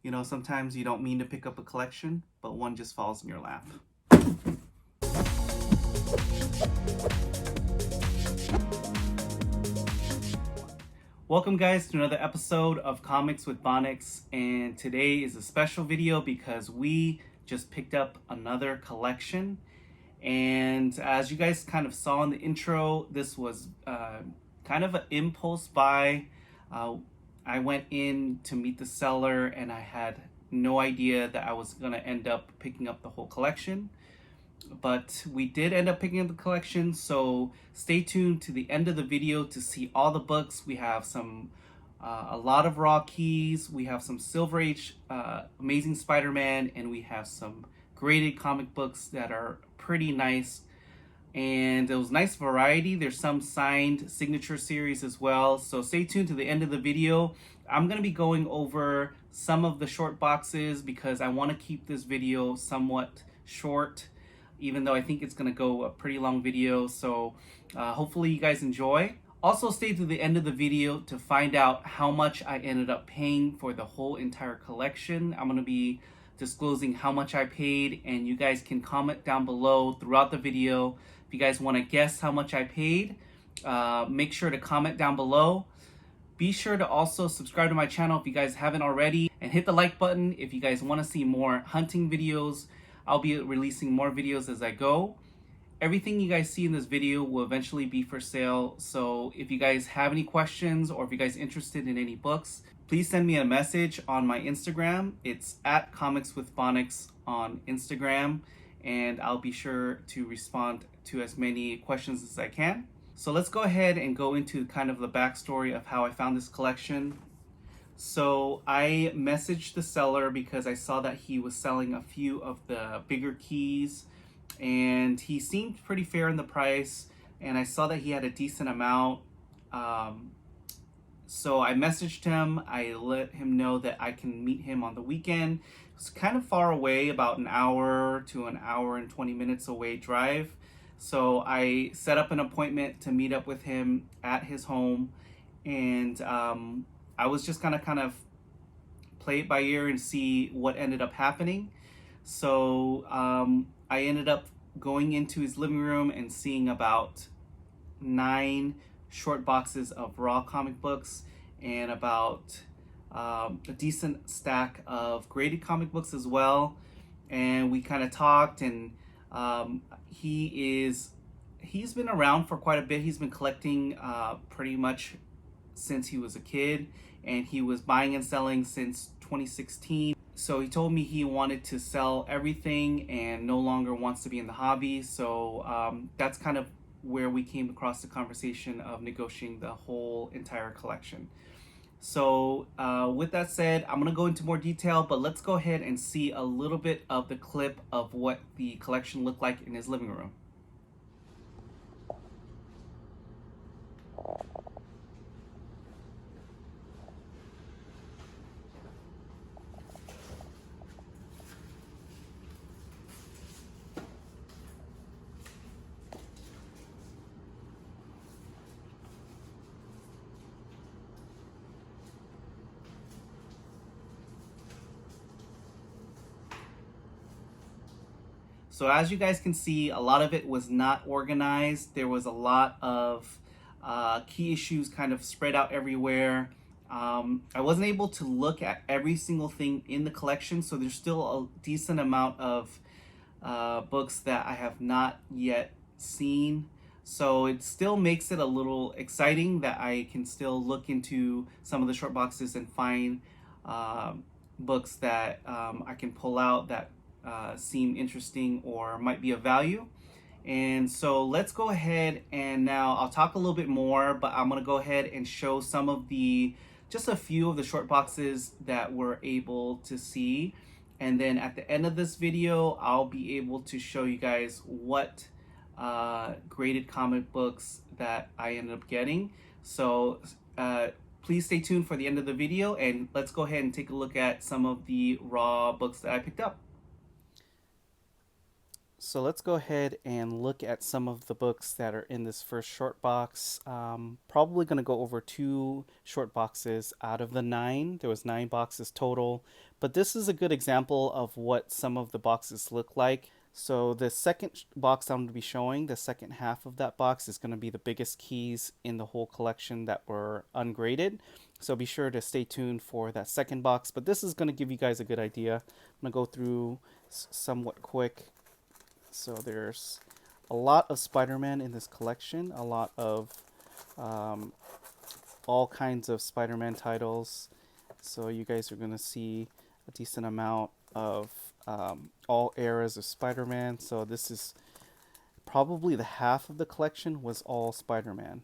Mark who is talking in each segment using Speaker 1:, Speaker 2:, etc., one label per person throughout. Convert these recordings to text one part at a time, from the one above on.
Speaker 1: You know, sometimes you don't mean to pick up a collection, but one just falls in your lap. Welcome guys to another episode of Comics with Bonix, and today is a special video because we just picked up another collection. And as you guys kind of saw in the intro, this was kind of an impulse buy. I went in to meet the seller and I had no idea that I was going to end up picking up the whole collection. But we did end up picking up the collection, so stay tuned to the end of the video to see all the books. We have some a lot of raw keys, we have some Silver Age Amazing Spider-Man, and we have some graded comic books that are pretty nice. And it was nice variety. There's some signed signature series as well, so stay tuned to the end of the video. I'm going to be going over some of the short boxes because I want to keep this video somewhat short, even though I think it's going to go a pretty long video. So hopefully you guys enjoy. Also stay to the end of the video to find out how much I ended up paying for the whole entire collection. I'm going to be disclosing how much I paid, and you guys can comment down below throughout the video. If you guys want to guess how much I paid, make sure to comment down below. Be sure to also subscribe to my channel if you guys haven't already, and hit the like button if you guys want to see more hunting videos. I'll be releasing more videos as I go. Everything you guys see in this video will eventually be for sale, so if you guys have any questions or if you guys are interested in any books, please send me a message on my Instagram. It's at Comics with Bonix on Instagram, and I'll be sure to respond to as many questions as I can. So let's go ahead and go into kind of the backstory of how I found this collection. So I messaged the seller because I saw that he was selling a few of the bigger keys, and he seemed pretty fair in the price, and I saw that he had a decent amount. So I messaged him. I let him know that I can meet him on the weekend. It's kind of far away, about an hour to an hour and 20 minutes away drive. So I set up an appointment to meet up with him at his home, and I was just gonna kind of play it by ear and see what ended up happening. So I ended up going into his living room and seeing about 9 short boxes of raw comic books and about a decent stack of graded comic books as well. And we kind of talked, and he's been around for quite a bit. He's been collecting pretty much since he was a kid, and he was buying and selling since 2016. So he told me he wanted to sell everything and no longer wants to be in the hobby. So that's kind of where we came across the conversation of negotiating the whole entire collection. So with that said, I'm going to go into more detail, but let's go ahead and see a little bit of the clip of what the collection looked like in his living room. So as you guys can see, a lot of it was not organized. There was a lot of key issues kind of spread out everywhere. I wasn't able to look at every single thing in the collection, so there's still a decent amount of books that I have not yet seen. So it still makes it a little exciting that I can still look into some of the short boxes and find books that I can pull out that seem interesting or might be of value. And so let's go ahead, and now I'll talk a little bit more, but I'm going to go ahead and show some of just a few of the short boxes that we're able to see. And then at the end of this video, I'll be able to show you guys what graded comic books that I ended up getting. So please stay tuned for the end of the video, and let's go ahead and take a look at some of the raw books that I picked up. So let's go ahead and look at some of the books that are in this first short box. Probably going to go over 2 short boxes out of the 9. There was 9 boxes total, but this is a good example of what some of the boxes look like. So the second box I'm going to be showing, the second half of that box is going to be the biggest keys in the whole collection that were ungraded. So be sure to stay tuned for that second box, but this is going to give you guys a good idea. I'm going to go through somewhat quick. So there's a lot of Spider-Man in this collection, a lot of all kinds of Spider-Man titles. So you guys are going to see a decent amount of all eras of Spider-Man. So this is probably the half of the collection was all Spider-Man.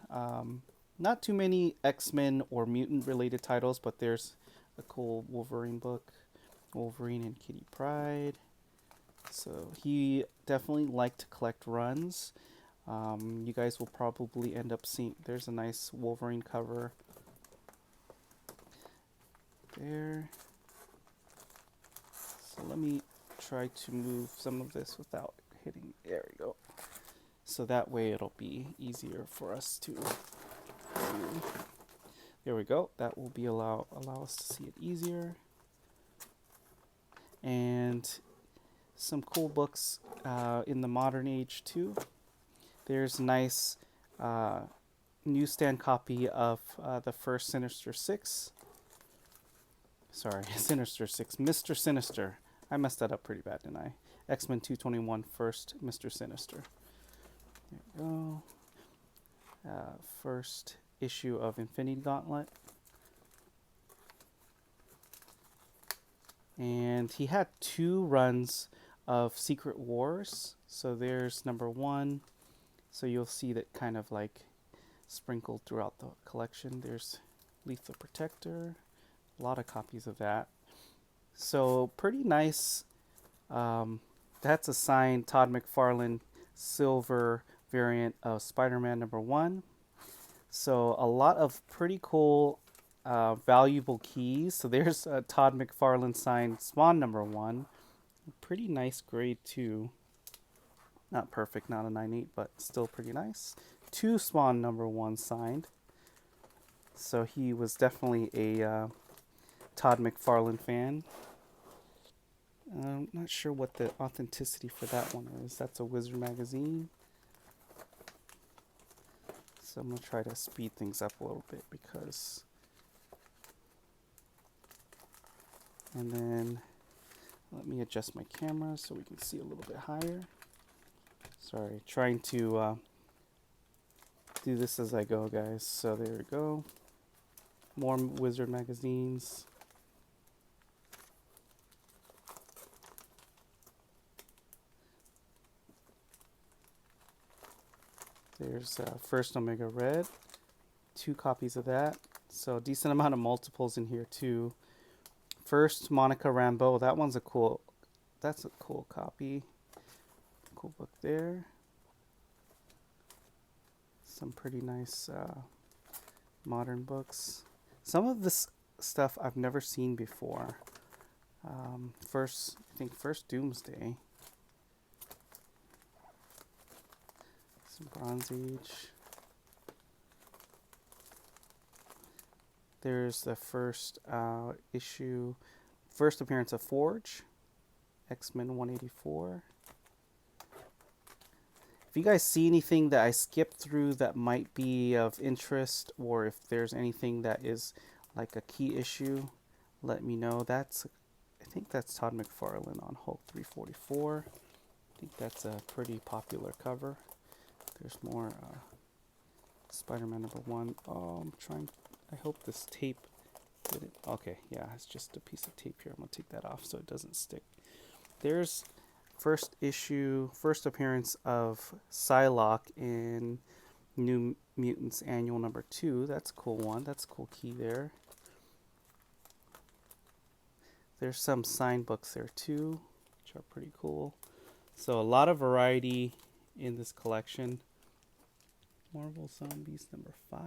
Speaker 1: Not too many X-Men or mutant related titles, but there's a cool Wolverine book, Wolverine and Kitty Pryde. So he definitely liked to collect runs. You guys will probably end up seeing, there's a nice Wolverine cover there. So let me try to move some of this without hitting, there we go. So that way it'll be easier for us to do. There we go, that will be allow us to see it easier. And some cool books in the modern age too. There's a nice newsstand copy of the first Sinister Six. Sorry, Sinister Six, Mr. Sinister. I messed that up pretty bad, didn't I? X-Men 221 first Mr. Sinister. There we go. First issue of Infinity Gauntlet. And he had 2 runs of Secret Wars. So there's number 1. So you'll see that kind of like sprinkled throughout the collection. There's Lethal Protector. A lot of copies of that. So pretty nice. That's a signed Todd McFarlane silver variant of Spider-Man number 1. So a lot of pretty cool valuable keys. So there's a Todd McFarlane signed Spawn number 1. Pretty nice grade too. Not perfect, not a 9.8, but still pretty nice. 2 Spawn number 1 signed. So he was definitely a Todd McFarlane fan. I'm not sure what the authenticity for that one is. That's a Wizard magazine. So I'm going to try to speed things up a little bit because... And then let me adjust my camera so we can see a little bit higher. Sorry, trying to do this as I go, guys. So there we go. More Wizard magazines. There's First Omega Red. 2 copies of that. So decent amount of multiples in here too. First Monica Rambeau. That one's a cool. That's a cool copy. Cool book there. Some pretty nice modern books. Some of this stuff I've never seen before. I think First Doomsday. Some Bronze Age. There's the first issue, first appearance of Forge, X-Men 184. If you guys see anything that I skipped through that might be of interest, or if there's anything that is like a key issue, let me know. I think that's Todd McFarlane on Hulk 344. I think that's a pretty popular cover. There's more Spider-Man number 1. Oh, I hope this tape did it. Okay, yeah, it's just a piece of tape here. I'm going to take that off so it doesn't stick. There's first appearance of Psylocke in New Mutants Annual number 2. That's a cool one. That's a cool key there. There's some signed books there too, which are pretty cool. So a lot of variety in this collection. Marvel Zombies number 5.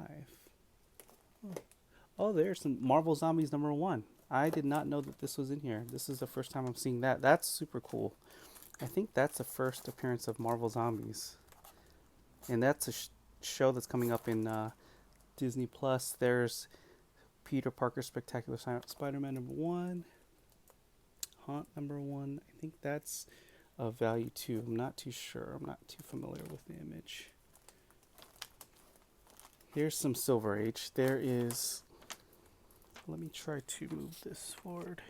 Speaker 1: Oh, there's some Marvel Zombies number 1. I did not know that this was in here. This is the first time I'm seeing that. That's super cool. I think that's the first appearance of Marvel Zombies. And that's a show that's coming up in Disney Plus. There's Peter Parker Spectacular Spider-Man #1, Haunt #1. I think that's of value too. I'm not too sure. I'm not too familiar with the image. Here's some Silver Age. There is. Let me try to move this forward.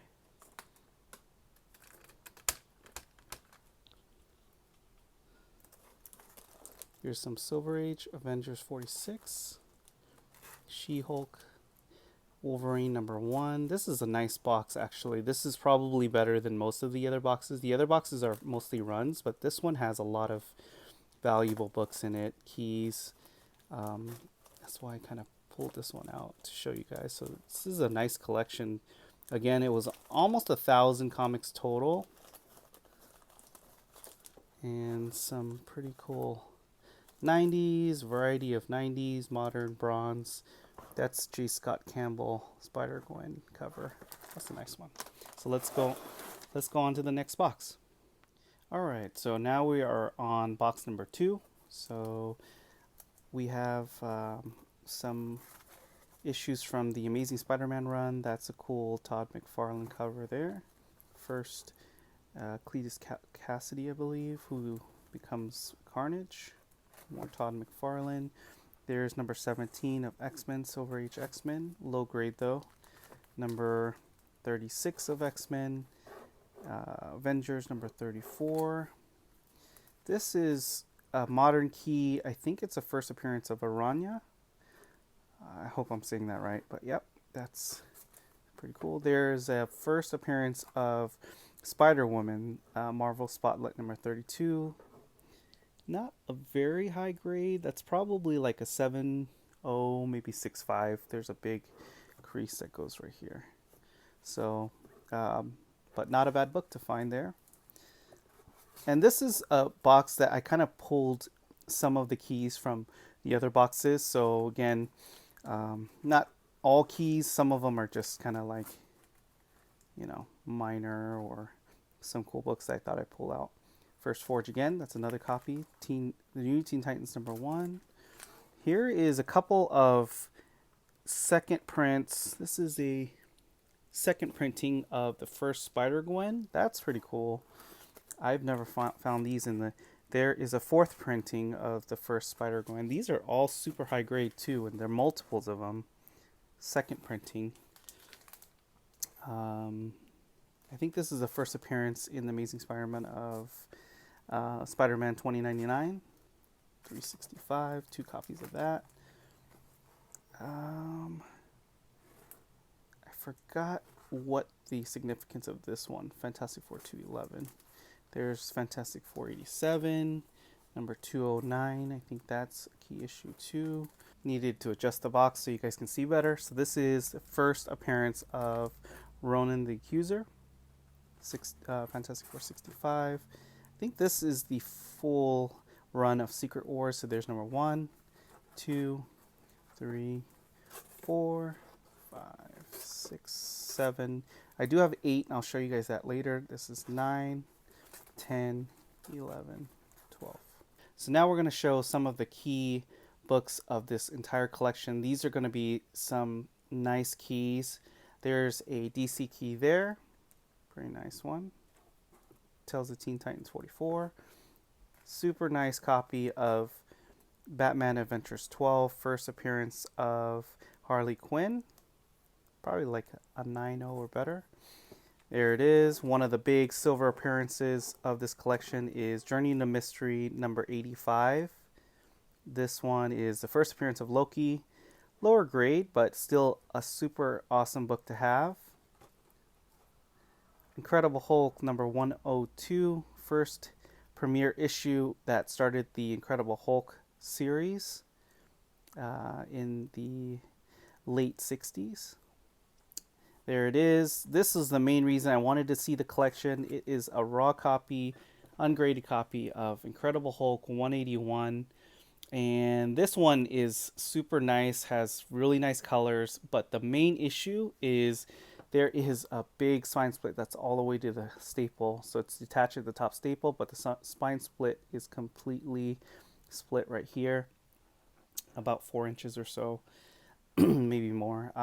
Speaker 1: Here's some Silver Age, Avengers 46, She-Hulk, Wolverine #1. This is a nice box, actually. This is probably better than most of the other boxes. The other boxes are mostly runs, but this one has a lot of valuable books in it, keys. That's why I kind of pulled this one out to show you guys. So this is a nice collection. Again, it was almost 1,000 comics total. And some pretty cool 90s, variety of 90s, modern, bronze. That's J. Scott Campbell Spider-Gwen cover. That's a nice one. So let's go on to the next box. All right, so now we are on box number 2. So we have some issues from the Amazing Spider-Man run. That's a cool Todd McFarlane cover there. First, Cletus Cassidy, I believe, who becomes Carnage. More Todd McFarlane. There's number 17 of X-Men, Silver Age X-Men. Low grade though. Number 36 of X-Men. Avengers number 34. This is a modern key. I think it's a first appearance of Aranya. I hope I'm saying that right, but yep, that's pretty cool. There's a first appearance of Spider-Woman, Marvel Spotlight number 32. Not a very high grade. That's probably like a 7.0, maybe 6.5. There's a big crease that goes right here. So, but not a bad book to find there. And this is a box that I kind of pulled some of the keys from the other boxes. So again, not all keys. Some of them are just kind of like, you know, minor or some cool books that I thought I'd pull out. First Forge again, that's another copy. The new Teen Titans #1. Here is a couple of second prints. This is a second printing of the first Spider-Gwen. That's pretty cool. I've never found these in the... There is a fourth printing of the first Spider-Gwen. These are all super high grade too, and there are multiples of them. Second printing. I think this is the first appearance in the Amazing Spider-Man of Spider-Man 2099, 365, 2 copies of that. I forgot what the significance of this one, Fantastic Four 211. There's Fantastic Four 87, number 209. I think that's a key issue too. Needed to adjust the box so you guys can see better. So this is the first appearance of Ronan the Accuser, Fantastic Four 65. I think this is the full run of Secret Wars. So there's number 1, 2, 3, 4, 5, 6, 7. I do have 8, and I'll show you guys that later. This is 9, 10, 11, 12. So now we're going to show some of the key books of this entire collection. These are going to be some nice keys. There's a DC key there. Very nice one. Tales of Teen Titans 44. Super nice copy of Batman Adventures 12. First appearance of Harley Quinn. Probably like a 9.0 or better. There it is. One of the big silver appearances of this collection is Journey into Mystery number 85. This one is the first appearance of Loki. Lower grade, but still a super awesome book to have. Incredible Hulk number 102, first premiere issue that started the Incredible Hulk series in the late 60s. There it is. This is the main reason I wanted to see the collection. It is a raw copy, ungraded copy of Incredible Hulk 181. And this one is super nice, has really nice colors, but the main issue is there is a big spine split that's all the way to the staple. So it's detached at the top staple, but the spine split is completely split right here, about 4 inches or so, maybe more.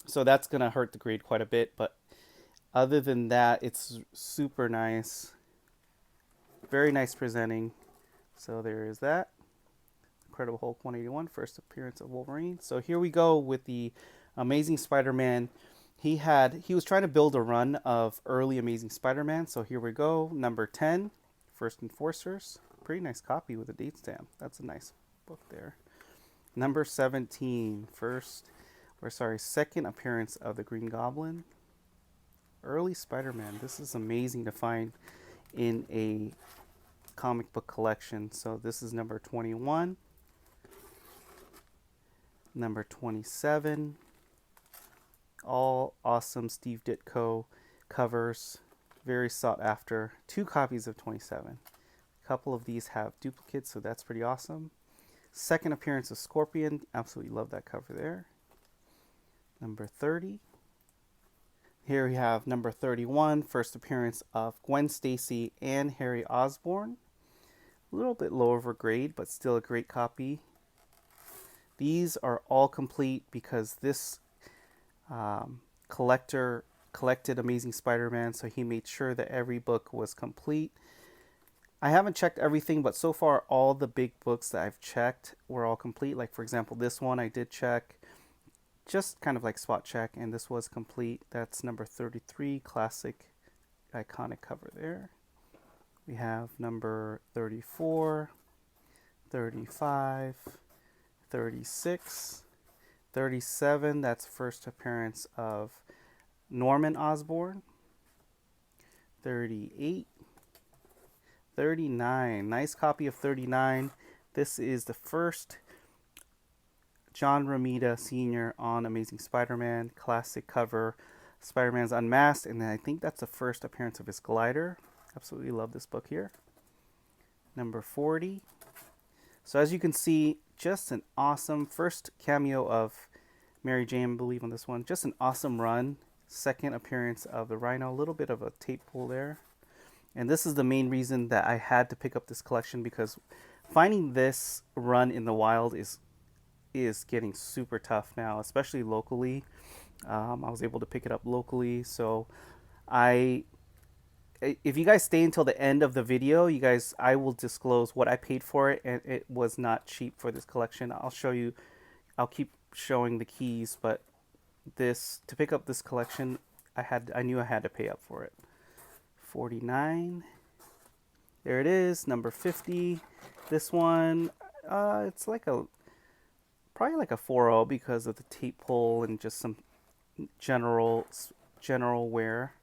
Speaker 1: So that's going to hurt the grade quite a bit, but other than that, it's super nice. Very nice presenting. So there is that. Incredible Hulk 181, first appearance of Wolverine. So here we go with the Amazing Spider-Man. He was trying to build a run of early Amazing Spider-Man. So here we go. Number 10, First Enforcers. Pretty nice copy with a date stamp. That's a nice book there. Number 17, second appearance of the Green Goblin. Early Spider-Man. This is amazing to find in a comic book collection. So this is number 21. Number 27. All awesome Steve Ditko covers. Very sought after. 2 copies of 27. A couple of these have duplicates, so that's pretty awesome. Second appearance of Scorpion. Absolutely love that cover there. Number 30. Here we have number 31, first appearance of Gwen Stacy and Harry Osborn. A little bit lower of a grade, but still a great copy. These are all complete because this collector collected Amazing Spider-Man, so he made sure that every book was complete. I haven't checked everything, but so far all the big books that I've checked were all complete. Like, for example, this one I did check, just kind of like spot check, and this was complete. That's number 33, classic, iconic cover there. We have number 34, 35, 36, 37, that's first appearance of Norman Osborn. 38, 39, nice copy of 39. This is the first John Romita Sr. on Amazing Spider-Man, classic cover. Spider-Man's unmasked, and I think that's the first appearance of his glider. Absolutely love this book here. Number 40. So as you can see, just an awesome first cameo of Mary Jane, I believe, on this one. Just an awesome run. Second appearance of the Rhino. A little bit of a tape pull there. And this is the main reason that I had to pick up this collection, because finding this run in the wild is getting super tough now, especially locally. I was able to pick it up locally, so if you guys stay until the end of the video, I will disclose what I paid for it, and it was not cheap for this collection. I'll keep showing the keys, but to pick up this collection, I knew I had to pay up for it. 49. There it is, number 50. This one, it's probably like a 4.0 because of the tape pull and just some general wear,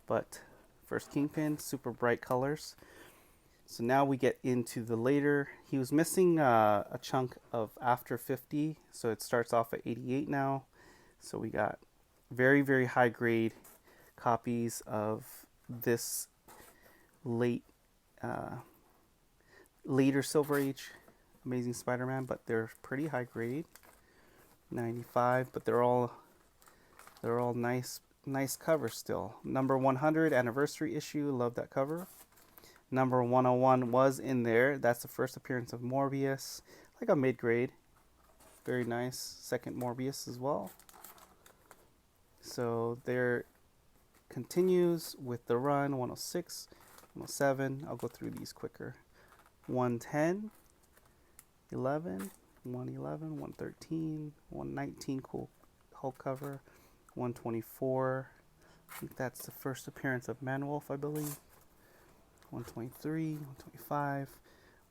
Speaker 1: but first Kingpin, super bright colors. So now we get into the later. He was missing a chunk of after 50, so it starts off at 88 now. So we got very, very high grade copies of this later Silver Age Amazing Spider-Man, but they're pretty high grade. 95, but they're all nice covers still. Number 100 anniversary issue, love that cover. Number 101 was in there. That's the first appearance of Morbius, like a mid-grade. Very nice. Second Morbius as well. So there continues with the run. 106, 107. I'll go through these quicker. 110, 11, 111, 113, 119, cool Hulk cover. 124, I think that's the first appearance of Manwolf, I believe. 123, 125,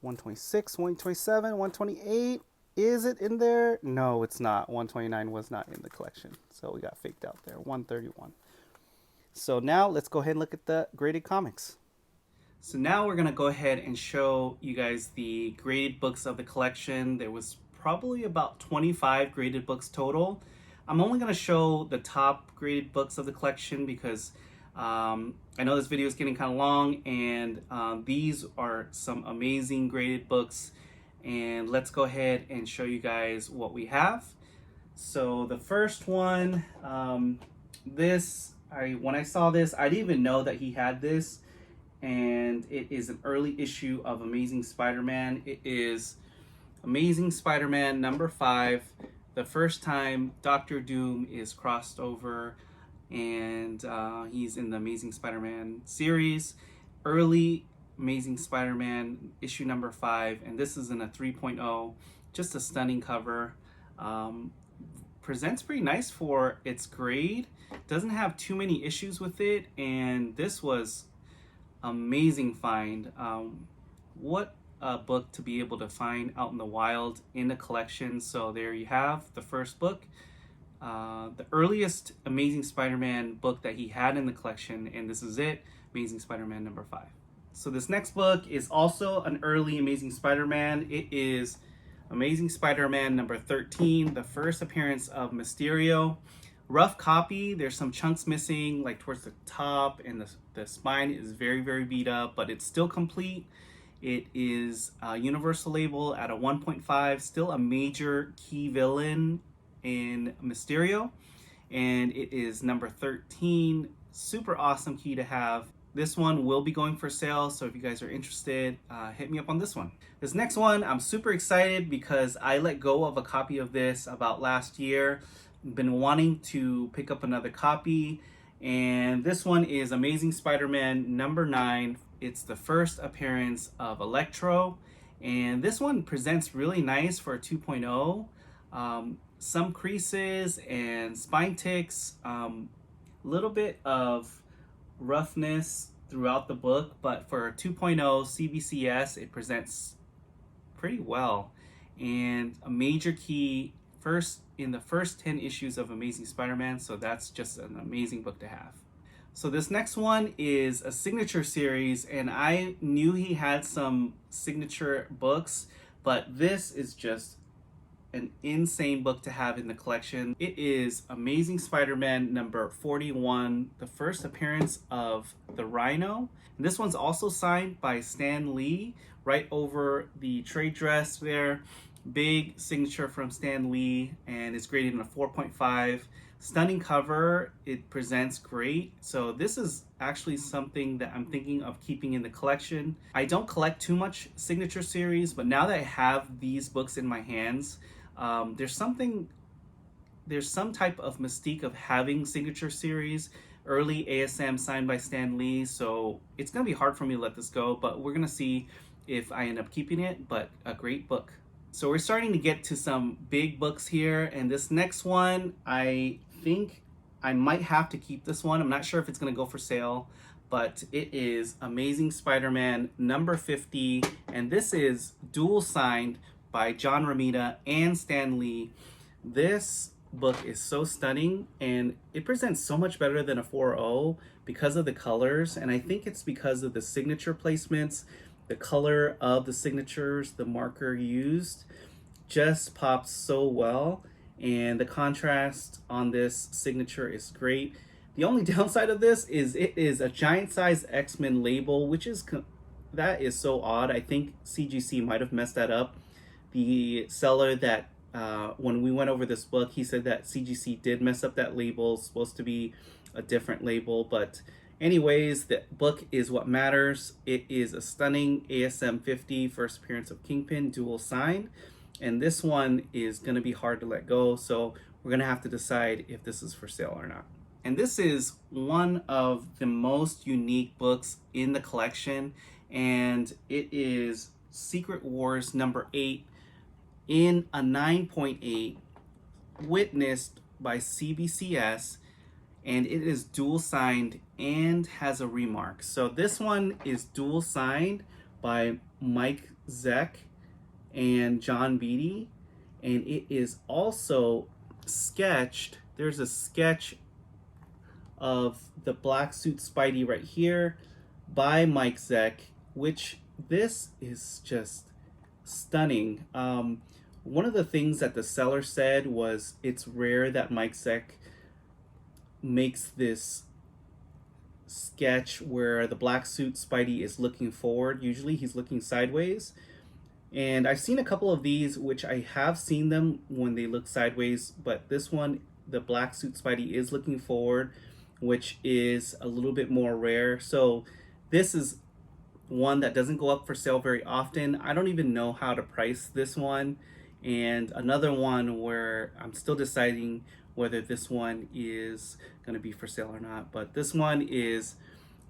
Speaker 1: 126, 127, 128. Is it in there? No, it's not. 129 was not in the collection, so we got faked out there. 131. So now let's go ahead and look at the graded comics. So now we're going to go ahead and show you guys the graded books of the collection. There was probably about 25 graded books total. I'm only going to show the top graded books of the collection because I know this video is getting kind of long, and these are some amazing graded books. And let's go ahead and show you guys what we have. So the first one, When I saw this, I didn't even know that he had this, and it is an early issue of Amazing Spider-Man. It is Amazing Spider-Man number 5, the first time Doctor Doom is crossed over, and he's in the Amazing Spider-Man series. Early Amazing Spider-Man issue number 5, and this is in a 3.0. Just a stunning cover. Presents pretty nice for its grade. Doesn't have too many issues with it, and this was amazing find. What a book to be able to find out in the wild in the collection. So there you have the first book, the earliest Amazing Spider-Man book that he had in the collection, and this is it, Amazing Spider-Man number 5. So this next book is also an early Amazing Spider-Man. It is Amazing Spider-Man number 13, the first appearance of Mysterio. Rough copy, there's some chunks missing, like towards the top, and the spine is very, very beat up, but it's still complete. It is a universal label at a 1.5, still a major key villain in Mysterio, and it is number 13. Super awesome key to have. This one will be going for sale, so if you guys are interested, hit me up on this one. This next one, I'm super excited because I let go of a copy of this about last year. Been wanting to pick up another copy, and this one is Amazing Spider-Man number 9. It's the first appearance of Electro, and this one presents really nice for a 2.0. Some creases and spine ticks, little bit of roughness throughout the book, but for 2.0 CBCS it presents pretty well, and a major key in the first 10 issues of Amazing Spider-Man, so that's just an amazing book to have. So this next one is a signature series, and I knew he had some signature books, but this is just an insane book to have in the collection. It is Amazing Spider-Man number 41, the first appearance of the Rhino. And this one's also signed by Stan Lee, right over the trade dress there. Big signature from Stan Lee, and it's graded in a 4.5. Stunning cover, it presents great. So this is actually something that I'm thinking of keeping in the collection. I don't collect too much signature series, but now that I have these books in my hands, there's some type of mystique of having signature series, early ASM signed by Stan Lee, so it's gonna be hard for me to let this go, but we're gonna see if I end up keeping it. But a great book. So we're starting to get to some big books here, and this next one, I think I might have to keep this one. I'm not sure if it's gonna go for sale, but it is Amazing Spider-Man number 50, and this is dual signed by John Romita and Stan Lee. This book is so stunning, and it presents so much better than a 4.0 because of the colors, and I think it's because of the signature placements. The color of the signatures, the marker used, just pops so well, and the contrast on this signature is great. The only downside of this is it is a giant size X-Men label, which is that is so odd. I think CGC might have messed that up. The seller that when we went over this book, he said that CGC did mess up that label. It's supposed to be a different label, but anyways, the book is what matters. It is a stunning ASM 50, first appearance of Kingpin, dual signed, and this one is going to be hard to let go, so we're going to have to decide if this is for sale or not. And this is one of the most unique books in the collection, and it is Secret Wars number 8 in a 9.8, witnessed by CBCS, and it is dual signed and has a remark. So this one is dual signed by Mike Zeck and John Beatty, and it is also sketched. There's a sketch of the black suit Spidey right here by Mike Zeck, which this is just stunning. One of the things that the seller said was it's rare that Mike Zeck makes this sketch where the black suit Spidey is looking forward. Usually he's looking sideways, and I've seen a couple of these which I have seen them when they look sideways, but this one the black suit Spidey is looking forward, which is a little bit more rare. So this is one that doesn't go up for sale very often. I don't even know how to price this one. And another one where I'm still deciding whether this one is going to be for sale or not. But this one is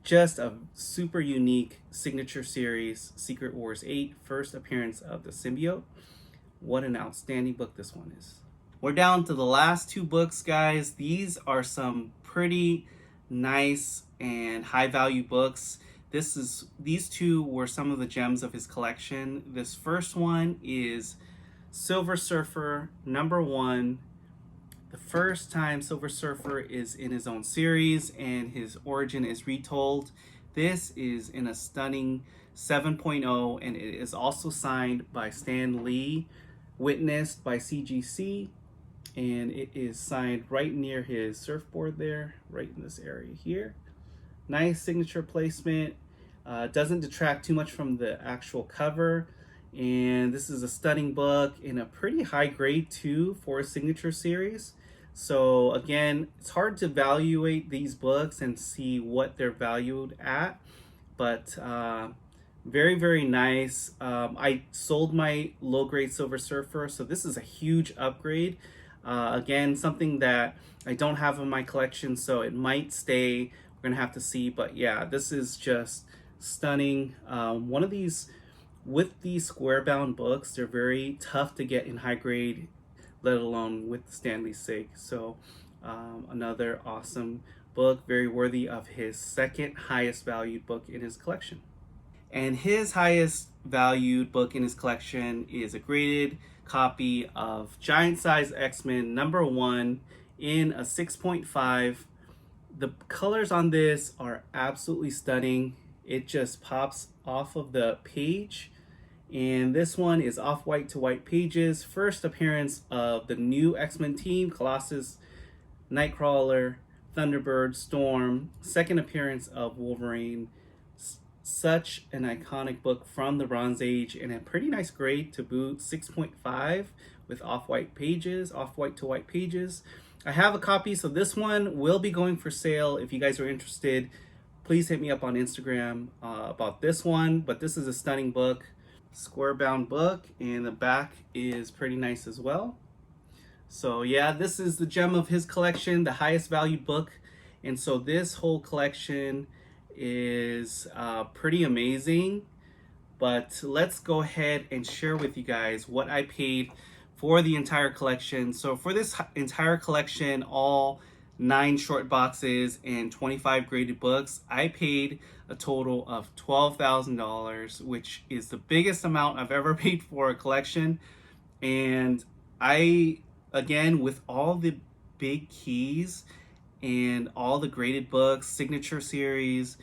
Speaker 1: just a super unique signature series, Secret Wars 8, first appearance of the symbiote. What an outstanding book this one is. We're down to the last two books, guys. These are some pretty nice and high value books. These two were some of the gems of his collection. This first one is Silver Surfer #1. The first time Silver Surfer is in his own series and his origin is retold. This is in a stunning 7.0 and it is also signed by Stan Lee, witnessed by CGC, and it is signed right near his surfboard there, right in this area here. Nice signature placement. Doesn't detract too much from the actual cover. And this is a stunning book in a pretty high grade too for a signature series. So again, it's hard to evaluate these books and see what they're valued at, but very, very nice. I sold my low grade Silver Surfer, so this is a huge upgrade. Again, something that I don't have in my collection, so it might stay. We're gonna have to see, but yeah, this is just stunning. One of these, with these square bound books, they're very tough to get in high grade, let alone with Stanley's sake. So another awesome book, very worthy of his second highest valued book in his collection. And his highest valued book in his collection is a graded copy of Giant Size X-Men #1 in a 6.5. The colors on this are absolutely stunning. It just pops off of the page. And this one is off-white to white pages. First appearance of the new X-Men team, Colossus, Nightcrawler, Thunderbird, Storm. Second appearance of Wolverine. Such an iconic book from the Bronze Age and a pretty nice grade to boot, 6.5 with off-white pages, off-white to white pages. I have a copy, so this one will be going for sale. If you guys are interested, please hit me up on Instagram about this one. But this is a stunning book, square bound book, and the back is pretty nice as well. So yeah, this is the gem of his collection, the highest valued book. And so this whole collection is pretty amazing. But let's go ahead and share with you guys what I paid for the entire collection. So for this entire collection, all 9 short boxes and 25 graded books, I paid a total of $12,000, which is the biggest amount I've ever paid for a collection. And I, again, with all the big keys and all the graded books, signature series,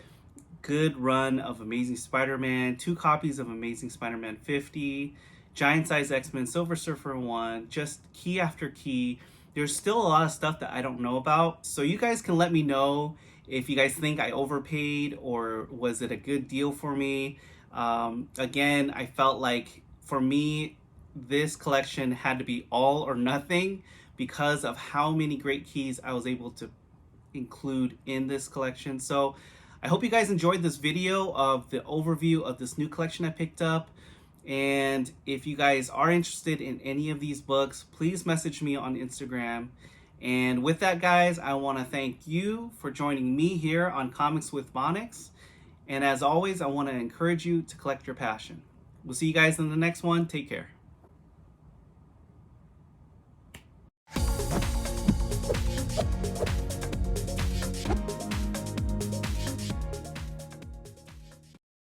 Speaker 1: good run of Amazing Spider-Man, 2 copies of Amazing Spider-Man 50, Giant Size X-Men, Silver Surfer 1, just key after key. There's still a lot of stuff that I don't know about. So you guys can let me know if you guys think I overpaid or was it a good deal for me. Again, I felt like for me, this collection had to be all or nothing because of how many great keys I was able to include in this collection. So I hope you guys enjoyed this video of the overview of this new collection I picked up. And if you guys are interested in any of these books, please message me on Instagram. And with that, guys, I want to thank you for joining me here on Comics with Bonix. And as always, I want to encourage you to collect your passion. We'll see you guys in the next one. Take care.